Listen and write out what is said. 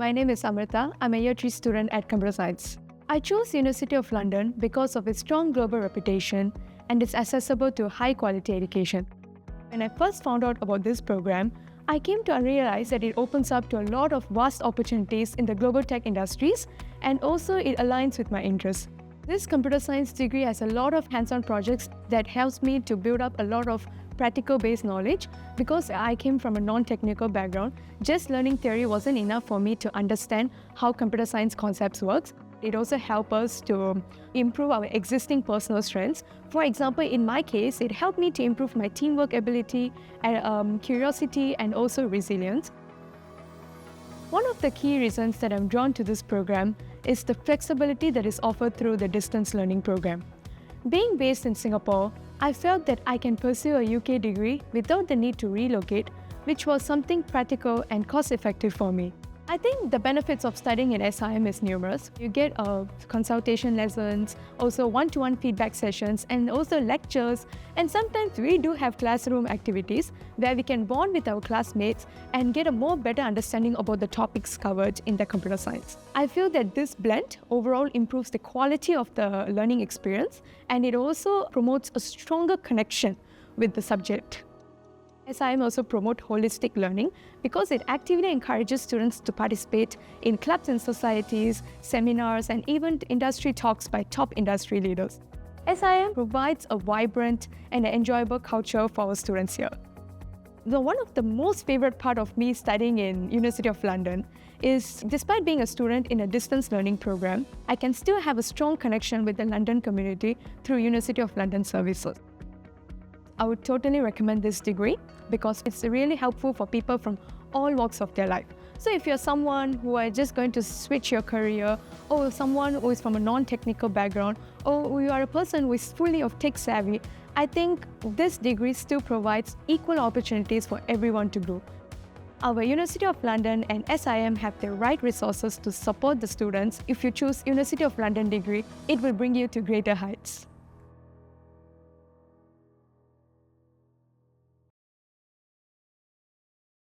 My name is Amirthaa. I'm a Year 3 student at Computer Science. I chose University of London because of its strong global reputation and its accessible to high-quality education. When I first found out about this program, I came to realize that it opens up to a lot of vast opportunities in the global tech industries, and also it aligns with my interests. This computer science degree has a lot of hands-on projects that helps me to build up a lot of practical-based knowledge. Because I came from a non-technical background, just learning theory wasn't enough for me to understand how computer science concepts works. It also helps us to improve our existing personal strengths. For example, in my case, it helped me to improve my teamwork ability, and curiosity, and also resilience. One of the key reasons that I'm drawn to this program is the flexibility that is offered through the distance learning program. Being based in Singapore, I felt that I can pursue a UK degree without the need to relocate, which was something practical and cost-effective for me. I think the benefits of studying in SIM is numerous. You get consultation lessons, also one-to-one feedback sessions, and also lectures. And sometimes we do have classroom activities where we can bond with our classmates and get a more better understanding about the topics covered in the computer science. I feel that this blend overall improves the quality of the learning experience, and it also promotes a stronger connection with the subject. SIM also promote holistic learning because it actively encourages students to participate in clubs and societies, seminars, and even industry talks by top industry leaders. SIM provides a vibrant and enjoyable culture for our students here. One of the most favorite part of me studying in University of London is, despite being a student in a distance learning program, I can still have a strong connection with the London community through University of London services. I would totally recommend this degree because it's really helpful for people from all walks of their life. So if you're someone who are just going to switch your career, or someone who is from a non-technical background, or you are a person who is fully of tech savvy, I think this degree still provides equal opportunities for everyone to grow. Our University of London and SIM have the right resources to support the students. If you choose University of London degree, it will bring you to greater heights.